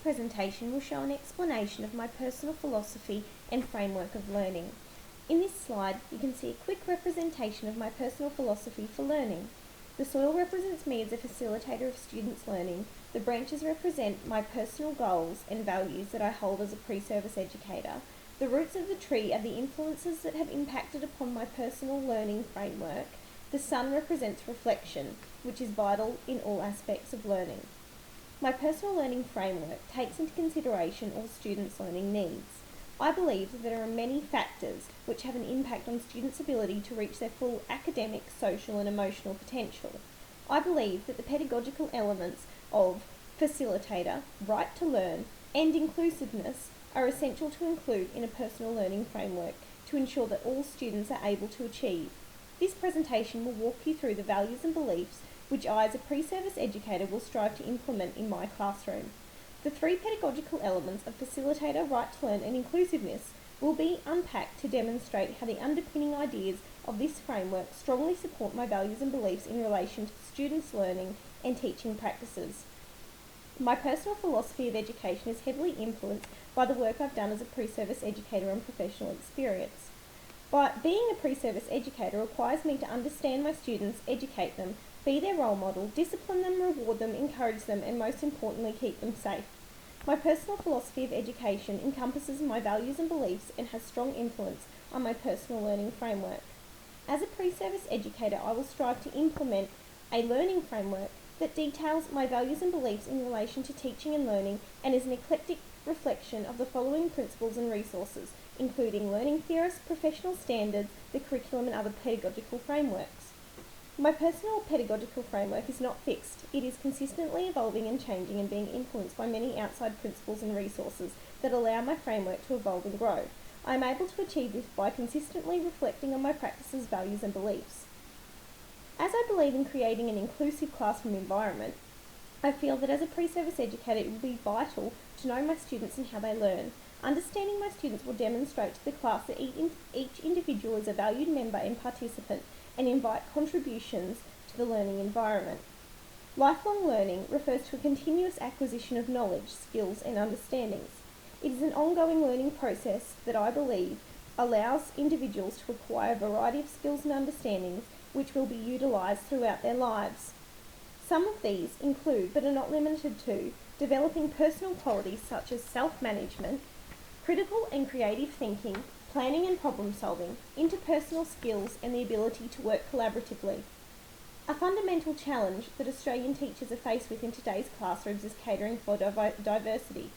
presentation will show an explanation of my personal philosophy and framework of learning. In this slide, you can see a quick representation of my personal philosophy for learning. The soil represents me as a facilitator of students' learning. The branches represent my personal goals and values that I hold as a pre-service educator. The roots of the tree are the influences that have impacted upon my personal learning framework. The sun represents reflection, which is vital in all aspects of learning. My personal learning framework takes into consideration all students' learning needs. I believe that there are many factors which have an impact on students' ability to reach their full academic, social and emotional potential. I believe that the pedagogical elements of facilitator, right to learn and inclusiveness are essential to include in a personal learning framework to ensure that all students are able to achieve. This presentation will walk you through the values and beliefs which I as a pre-service educator will strive to implement in my classroom. The three pedagogical elements of facilitator, right to learn and inclusiveness will be unpacked to demonstrate how the underpinning ideas of this framework strongly support my values and beliefs in relation to students' learning and teaching practices. My personal philosophy of education is heavily influenced by the work I've done as a pre-service educator and professional experience. But being a pre-service educator requires me to understand my students, educate them, be their role model, discipline them, reward them, encourage them, and most importantly, keep them safe. My personal philosophy of education encompasses my values and beliefs and has strong influence on my personal learning framework. As a pre-service educator, I will strive to implement a learning framework that details my values and beliefs in relation to teaching and learning and is an eclectic reflection of the following principles and resources, including learning theorists, professional standards, the curriculum and other pedagogical frameworks. My personal pedagogical framework is not fixed. It is consistently evolving and changing and being influenced by many outside principles and resources that allow my framework to evolve and grow. I am able to achieve this by consistently reflecting on my practices, values and beliefs. As I believe in creating an inclusive classroom environment, I feel that as a pre-service educator it will be vital to know my students and how they learn. Understanding my students will demonstrate to the class that each individual is a valued member and participant and invite contributions to the learning environment. Lifelong learning refers to a continuous acquisition of knowledge, skills and understandings. It is an ongoing learning process that I believe allows individuals to acquire a variety of skills and understandings which will be utilised throughout their lives. Some of these include, but are not limited to, developing personal qualities such as self-management, critical and creative thinking, planning and problem solving, interpersonal skills and the ability to work collaboratively. A fundamental challenge that Australian teachers are faced with in today's classrooms is catering for diversity.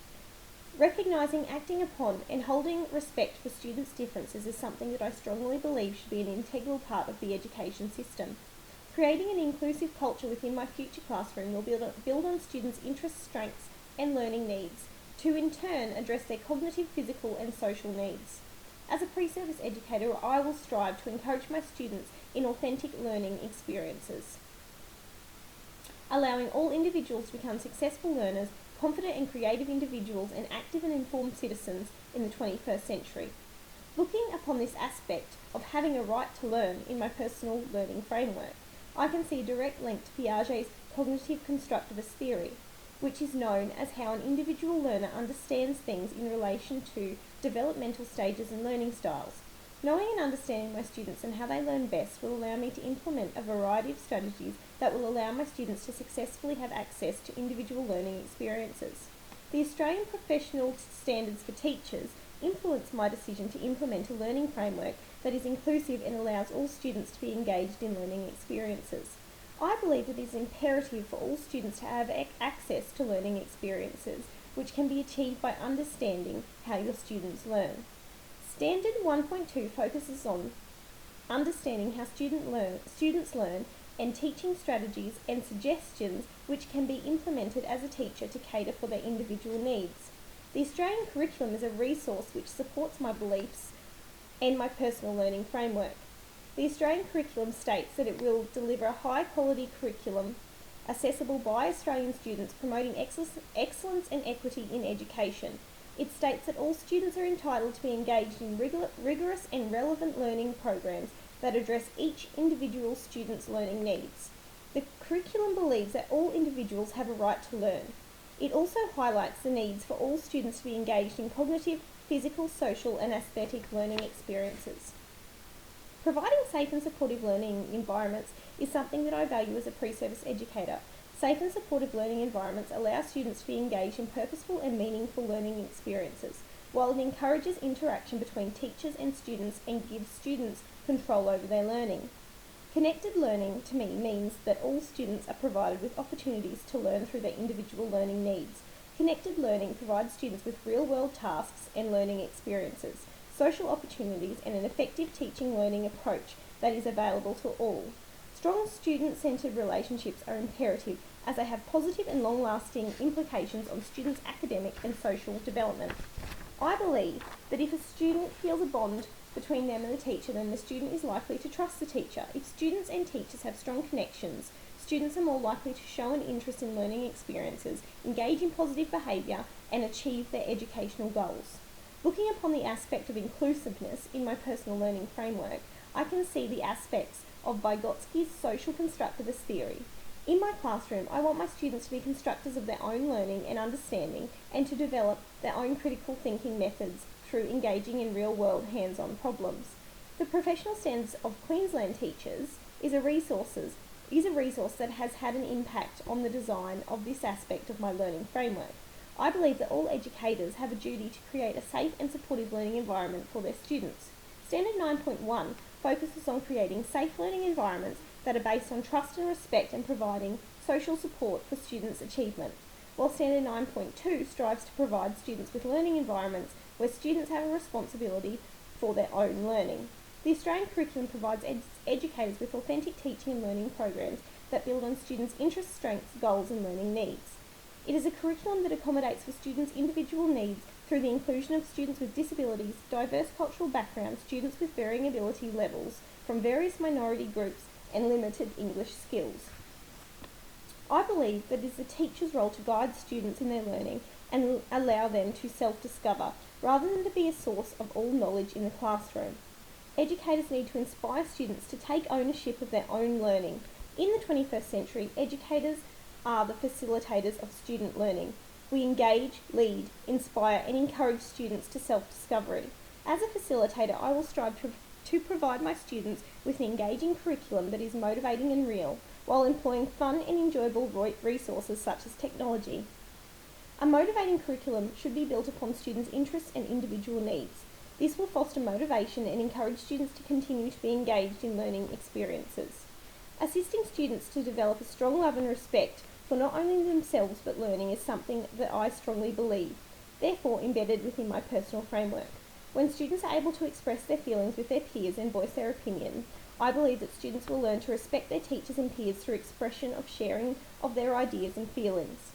Recognising, acting upon and holding respect for students' differences is something that I strongly believe should be an integral part of the education system. Creating an inclusive culture within my future classroom will build on students' interests, strengths and learning needs to in turn address their cognitive, physical and social needs. As a pre-service educator, I will strive to encourage my students in authentic learning experiences, allowing all individuals to become successful learners, confident and creative individuals and active and informed citizens in the 21st century. Looking upon this aspect of having a right to learn in my personal learning framework, I can see a direct link to Piaget's cognitive constructivist theory, which is known as how an individual learner understands things in relation to developmental stages and learning styles. Knowing and understanding my students and how they learn best will allow me to implement a variety of strategies that will allow my students to successfully have access to individual learning experiences. The Australian Professional Standards for Teachers influence my decision to implement a learning framework that is inclusive and allows all students to be engaged in learning experiences. I believe that it is imperative for all students to have access to learning experiences, which can be achieved by understanding how your students learn. Standard 1.2 focuses on understanding how students learn and teaching strategies and suggestions which can be implemented as a teacher to cater for their individual needs. The Australian curriculum is a resource which supports my beliefs and my personal learning framework. The Australian curriculum states that it will deliver a high-quality curriculum accessible by Australian students, promoting excellence and equity in education. It states that all students are entitled to be engaged in rigorous and relevant learning programs that address each individual student's learning needs. The curriculum believes that all individuals have a right to learn. It also highlights the needs for all students to be engaged in cognitive, physical, social and aesthetic learning experiences. Providing safe and supportive learning environments is something that I value as a pre-service educator. Safe and supportive learning environments allow students to be engaged in purposeful and meaningful learning experiences, while it encourages interaction between teachers and students and gives students control over their learning. Connected learning to me means that all students are provided with opportunities to learn through their individual learning needs. Connected learning provides students with real-world tasks and learning experiences, social opportunities and an effective teaching learning approach that is available to all. Strong student-centred relationships are imperative as they have positive and long-lasting implications on students' academic and social development. I believe that if a student feels a bond between them and the teacher, then the student is likely to trust the teacher. If students and teachers have strong connections, students are more likely to show an interest in learning experiences, engage in positive behaviour and achieve their educational goals. Looking upon the aspect of inclusiveness in my personal learning framework, I can see the aspects of Vygotsky's social constructivist theory. In my classroom, I want my students to be constructors of their own learning and understanding and to develop their own critical thinking methods through engaging in real-world hands-on problems. The Professional Standards of Queensland Teachers is a resource that has had an impact on the design of this aspect of my learning framework. I believe that all educators have a duty to create a safe and supportive learning environment for their students. Standard 9.1 focuses on creating safe learning environments that are based on trust and respect and providing social support for students' achievement, while Standard 9.2 strives to provide students with learning environments where students have a responsibility for their own learning. The Australian curriculum provides educators with authentic teaching and learning programs that build on students' interests, strengths, goals and learning needs. It is a curriculum that accommodates for students' individual needs through the inclusion of students with disabilities, diverse cultural backgrounds, students with varying ability levels from various minority groups and limited English skills. I believe that it is the teacher's role to guide students in their learning and allow them to self-discover, rather than to be a source of all knowledge in the classroom. Educators need to inspire students to take ownership of their own learning. In the 21st century, educators are the facilitators of student learning. We engage, lead, inspire and encourage students to self-discovery. As a facilitator, I will strive to provide my students with an engaging curriculum that is motivating and real, while employing fun and enjoyable resources such as technology. A motivating curriculum should be built upon students' interests and individual needs. This will foster motivation and encourage students to continue to be engaged in learning experiences. Assisting students to develop a strong love and respect for not only themselves but learning is something that I strongly believe, therefore embedded within my personal framework. When students are able to express their feelings with their peers and voice their opinion, I believe that students will learn to respect their teachers and peers through expression of sharing of their ideas and feelings.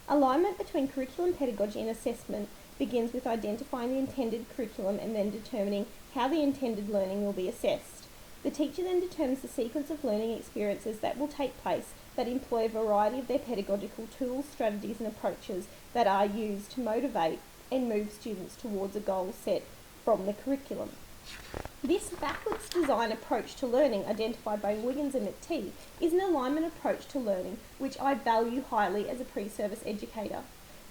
Alignment between curriculum, pedagogy and assessment begins with identifying the intended curriculum and then determining how the intended learning will be assessed. The teacher then determines the sequence of learning experiences that will take place that employ a variety of their pedagogical tools, strategies and approaches that are used to motivate and move students towards a goal set from the curriculum. This backwards design approach to learning, identified by Wiggins and McTee, is an alignment approach to learning which I value highly as a pre-service educator.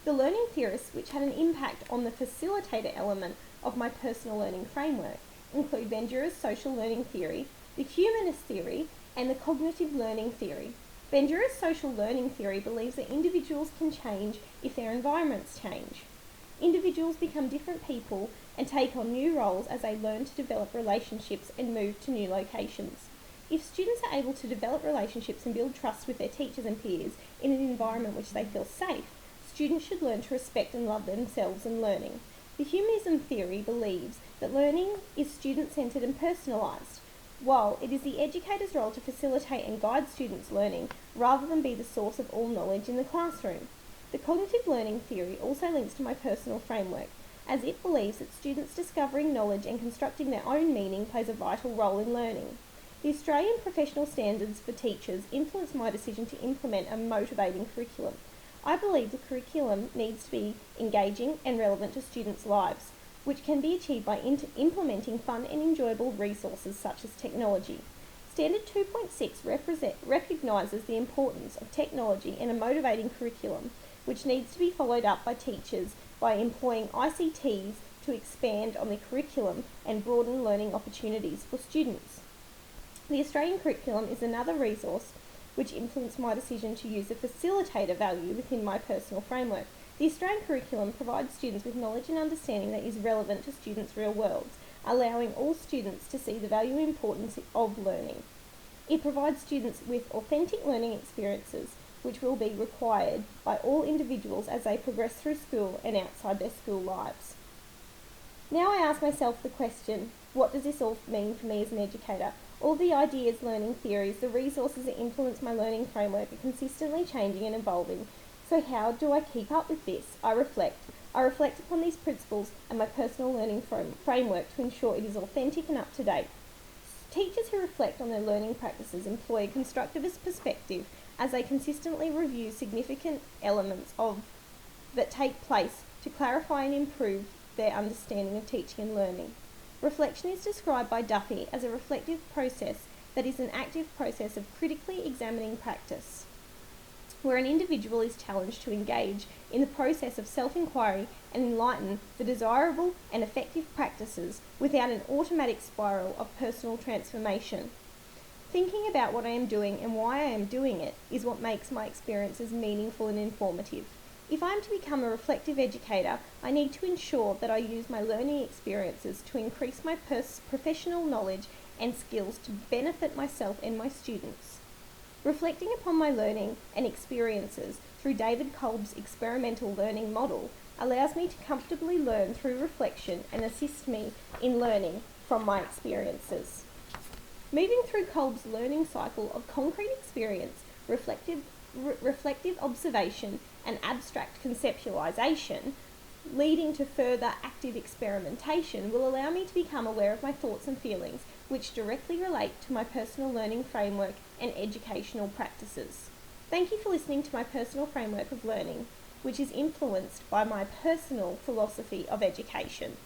The learning theorists which had an impact on the facilitator element of my personal learning framework include Bandura's social learning theory, the humanist theory, and the cognitive learning theory. Bandura's social learning theory believes that individuals can change if their environments change. Individuals become different people and take on new roles as they learn to develop relationships and move to new locations. If students are able to develop relationships and build trust with their teachers and peers in an environment which they feel safe, students should learn to respect and love themselves in learning. The humanism theory believes that learning is student-centred and personalised, while it is the educator's role to facilitate and guide students' learning rather than be the source of all knowledge in the classroom. The cognitive learning theory also links to my personal framework, as it believes that students discovering knowledge and constructing their own meaning plays a vital role in learning. The Australian Professional Standards for Teachers influenced my decision to implement a motivating curriculum. I believe the curriculum needs to be engaging and relevant to students' lives, which can be achieved by implementing fun and enjoyable resources such as technology. Standard 2.6 recognises the importance of technology in a motivating curriculum which needs to be followed up by teachers by employing ICTs to expand on the curriculum and broaden learning opportunities for students. The Australian curriculum is another resource which influenced my decision to use the facilitator value within my personal framework. The Australian curriculum provides students with knowledge and understanding that is relevant to students' real worlds, allowing all students to see the value and importance of learning. It provides students with authentic learning experiences, which will be required by all individuals as they progress through school and outside their school lives. Now I ask myself the question, what does this all mean for me as an educator? All the ideas, learning theories, the resources that influence my learning framework are consistently changing and evolving. So how do I keep up with this? I reflect. I reflect upon these principles and my personal learning framework to ensure it is authentic and up to date. Teachers who reflect on their learning practices employ a constructivist perspective as they consistently review significant elements that take place to clarify and improve their understanding of teaching and learning. Reflection is described by Duffy as a reflective process that is an active process of critically examining practice, where an individual is challenged to engage in the process of self-inquiry and enlighten the desirable and effective practices without an automatic spiral of personal transformation. Thinking about what I am doing and why I am doing it is what makes my experiences meaningful and informative. If I am to become a reflective educator, I need to ensure that I use my learning experiences to increase my professional knowledge and skills to benefit myself and my students. Reflecting upon my learning and experiences through David Kolb's experimental learning model allows me to comfortably learn through reflection and assists me in learning from my experiences. Moving through Kolb's learning cycle of concrete experience, reflective observation and abstract conceptualization, leading to further active experimentation, will allow me to become aware of my thoughts and feelings, which directly relate to my personal learning framework and educational practices. Thank you for listening to my personal framework of learning, which is influenced by my personal philosophy of education.